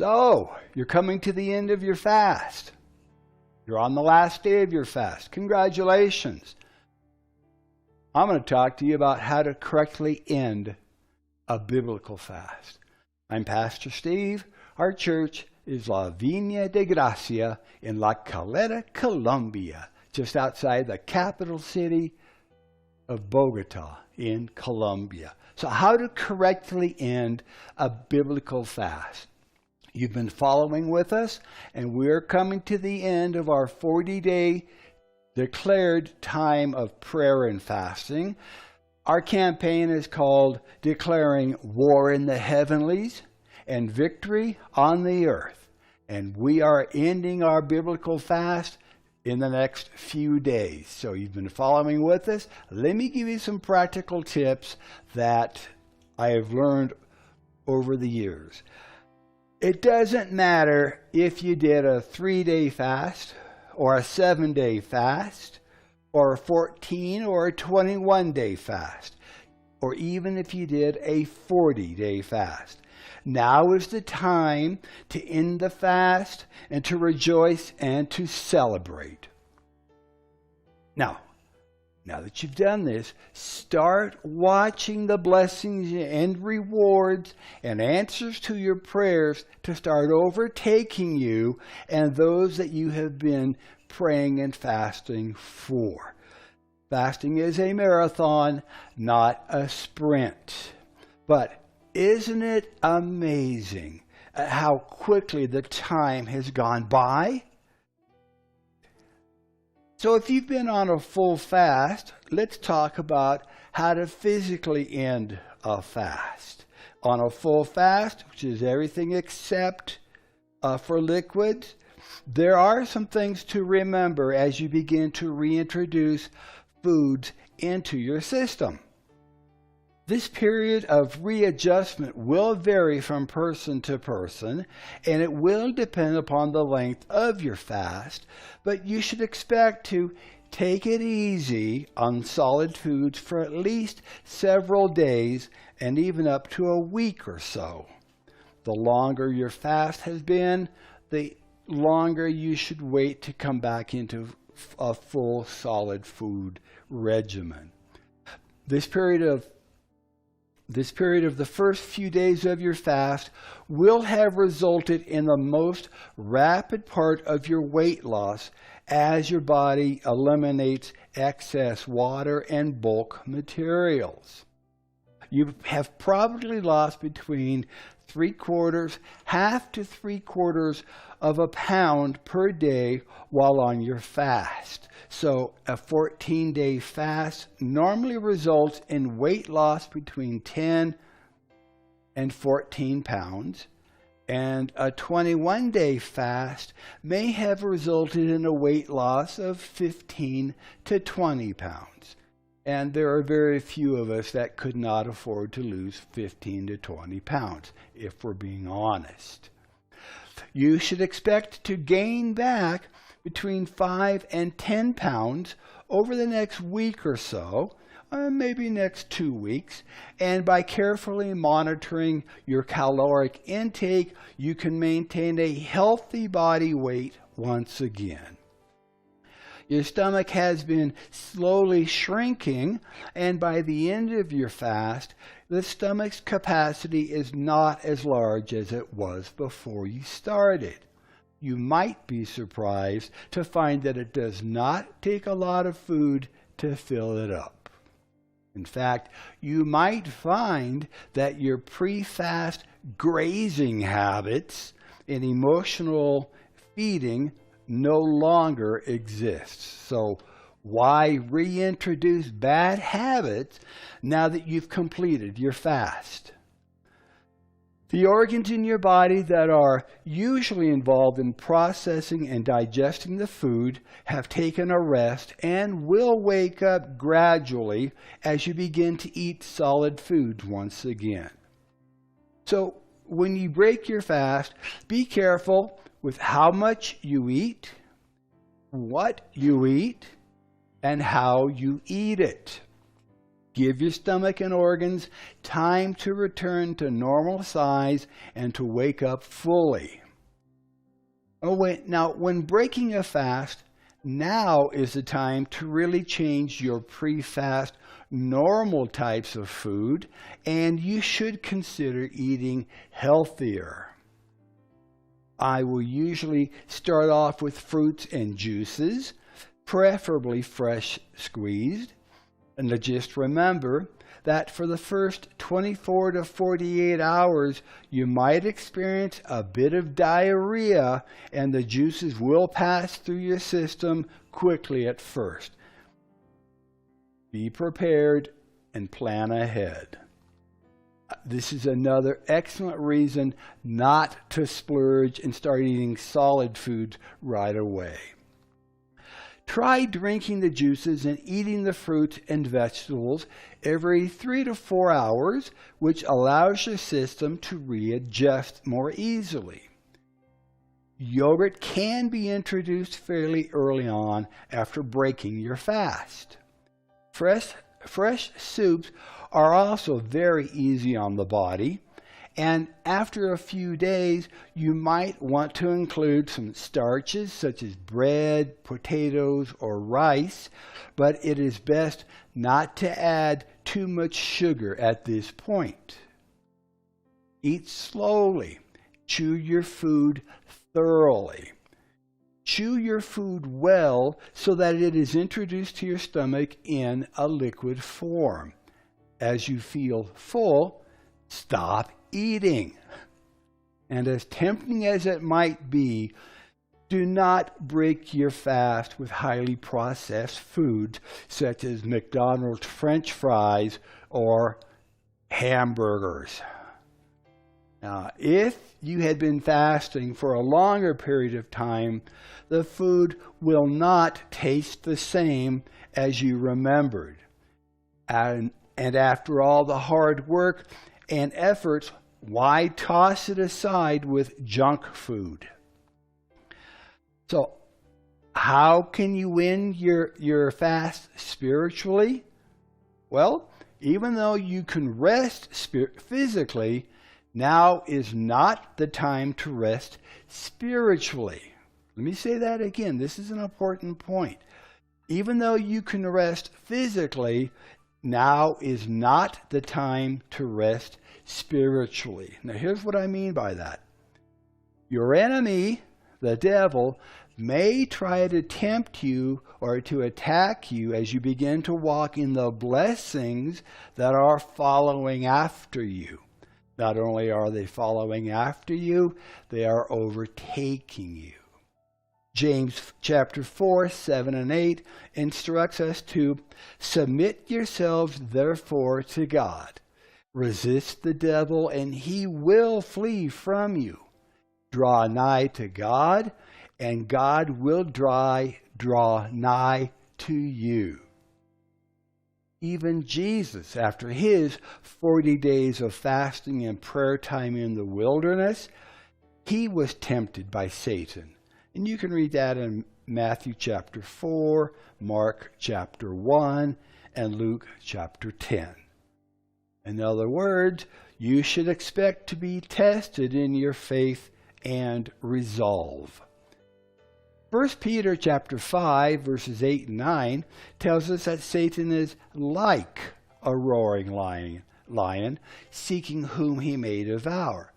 So, you're coming to the end of your fast. You're on the last day of your fast. Congratulations. I'm going to talk to you about how to correctly end a biblical fast. I'm Pastor Steve. Our church is La Viña de Gracia in La Calera, Colombia, just outside the capital city of Bogota in Colombia. So how to correctly end a biblical fast. You've been following with us, and we're coming to the end of our 40-day declared time of prayer and fasting. Our campaign is called Declaring War in the Heavenlies and Victory on the Earth. And we are ending our biblical fast in the next few days. So you've been following with us. Let me give you some practical tips that I have learned over the years. It doesn't matter if you did a 3-day fast or a 7-day fast or a 14 or a 21-day fast, or even if you did a 40-day fast. Now is the time to end the fast and to rejoice and to celebrate. Now that you've done this, start watching the blessings and rewards and answers to your prayers to start overtaking you and those that you have been praying and fasting for. Fasting is a marathon, not a sprint. But isn't it amazing how quickly the time has gone by? So if you've been on a full fast, let's talk about how to physically end a fast. On a full fast, which is everything except for liquids, there are some things to remember as you begin to reintroduce foods into your system. This period of readjustment will vary from person to person, and it will depend upon the length of your fast, but you should expect to take it easy on solid foods for at least several days and even up to a week or so. The longer your fast has been, the longer you should wait to come back into a full solid food regimen. This period of the first few days of your fast will have resulted in the most rapid part of your weight loss as your body eliminates excess water and bulk materials. You have probably lost between half to 3/4 of a pound per day while on your fast. So a 14-day fast normally results in weight loss between 10 and 14 pounds, and a 21-day fast may have resulted in a weight loss of 15 to 20 pounds. And there are very few of us that could not afford to lose 15 to 20 pounds, if we're being honest. You should expect to gain back between 5 and 10 pounds over the next week or so, maybe next 2 weeks, and by carefully monitoring your caloric intake, you can maintain a healthy body weight once again. Your stomach has been slowly shrinking, and by the end of your fast, the stomach's capacity is not as large as it was before you started. You might be surprised to find that it does not take a lot of food to fill it up. In fact, you might find that your pre-fast grazing habits and emotional feeding no longer exists. So why reintroduce bad habits now that you've completed your fast? The organs in your body that are usually involved in processing and digesting the food have taken a rest and will wake up gradually as you begin to eat solid foods once again. So when you break your fast, be careful with how much you eat, what you eat, and how you eat it. Give your stomach and organs time to return to normal size and to wake up fully. Now, when breaking a fast, now is the time to really change your pre-fast normal types of food, and you should consider eating healthier. I will usually start off with fruits and juices, preferably fresh squeezed. And just remember that for the first 24 to 48 hours, you might experience a bit of diarrhea, and the juices will pass through your system quickly at first. Be prepared and plan ahead. This is another excellent reason not to splurge and start eating solid foods right away. Try drinking the juices and eating the fruits and vegetables every 3 to 4 hours, which allows your system to readjust more easily. Yogurt can be introduced fairly early on after breaking your fast. Fresh soups are also very easy on the body, and after a few days, you might want to include some starches such as bread, potatoes, or rice, but it is best not to add too much sugar at this point. Eat slowly. Chew your food thoroughly. Chew your food well so that it is introduced to your stomach in a liquid form. As you feel full, stop eating. And as tempting as it might be, do not break your fast with highly processed foods such as McDonald's French fries or hamburgers. Now, if you had been fasting for a longer period of time, the food will not taste the same as you remembered. And after all the hard work and efforts, why toss it aside with junk food? So, how can you win your fast spiritually? Well, even though you can rest physically, now is not the time to rest spiritually. Let me say that again. This is an important point. Even though you can rest physically, now is not the time to rest spiritually. Now, here's what I mean by that. Your enemy, the devil, may try to tempt you or to attack you as you begin to walk in the blessings that are following after you. Not only are they following after you, they are overtaking you. James chapter 4, 7 and 8 instructs us to submit yourselves therefore to God. Resist the devil and he will flee from you. Draw nigh to God and God will draw nigh to you. Even Jesus, after his 40 days of fasting and prayer time in the wilderness, he was tempted by Satan. And you can read that in Matthew chapter 4, Mark chapter 1, and Luke chapter 10. In other words, you should expect to be tested in your faith and resolve. 1 Peter chapter 5, verses 8 and 9 tells us that Satan is like a roaring lion, seeking whom he may devour.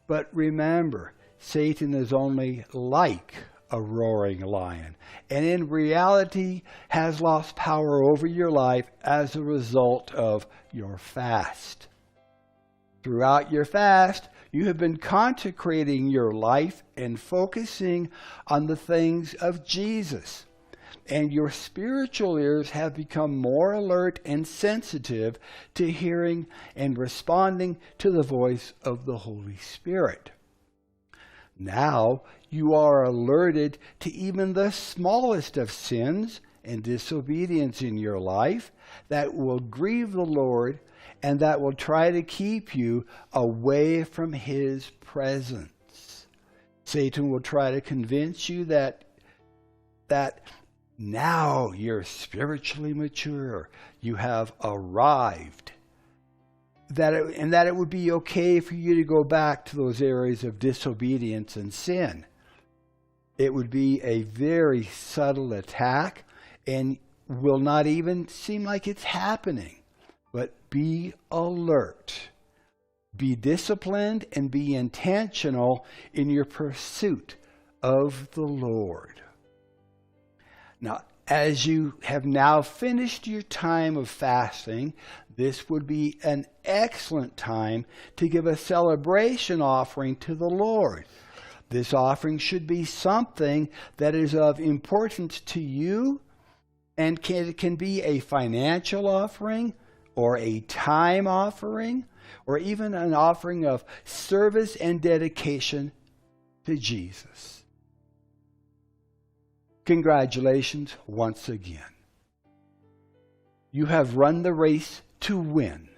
But remember, Satan is only like a roaring lion, and in reality has lost power over your life as a result of your fast. Throughout your fast, you have been consecrating your life and focusing on the things of Jesus. And your spiritual ears have become more alert and sensitive to hearing and responding to the voice of the Holy Spirit. Now you are alerted to even the smallest of sins and disobedience in your life that will grieve the Lord and that will try to keep you away from his presence. Satan will try to convince you that Now you're spiritually mature. You have arrived. That it would be okay for you to go back to those areas of disobedience and sin. It would be a very subtle attack and will not even seem like it's happening. But be alert. Be disciplined and be intentional in your pursuit of the Lord. Now, as you have now finished your time of fasting, this would be an excellent time to give a celebration offering to the Lord. This offering should be something that is of importance to you, and it can be a financial offering or a time offering or even an offering of service and dedication to Jesus. Congratulations once again. You have run the race to win,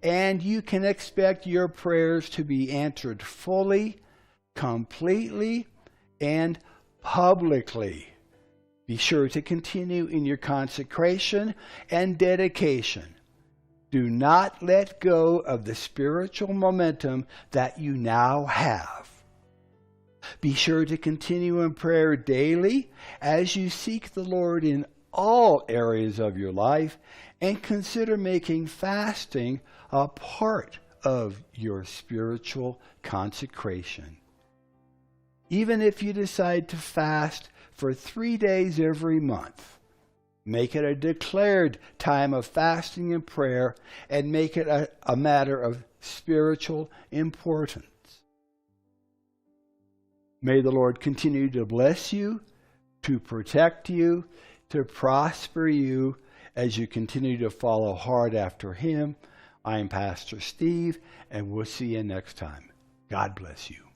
and you can expect your prayers to be answered fully, completely, and publicly. Be sure to continue in your consecration and dedication. Do not let go of the spiritual momentum that you now have. Be sure to continue in prayer daily as you seek the Lord in all areas of your life, and consider making fasting a part of your spiritual consecration. Even if you decide to fast for 3 days every month, make it a declared time of fasting and prayer, and make it a matter of spiritual importance. May the Lord continue to bless you, to protect you, to prosper you as you continue to follow hard after Him. I'm Pastor Steve, and we'll see you next time. God bless you.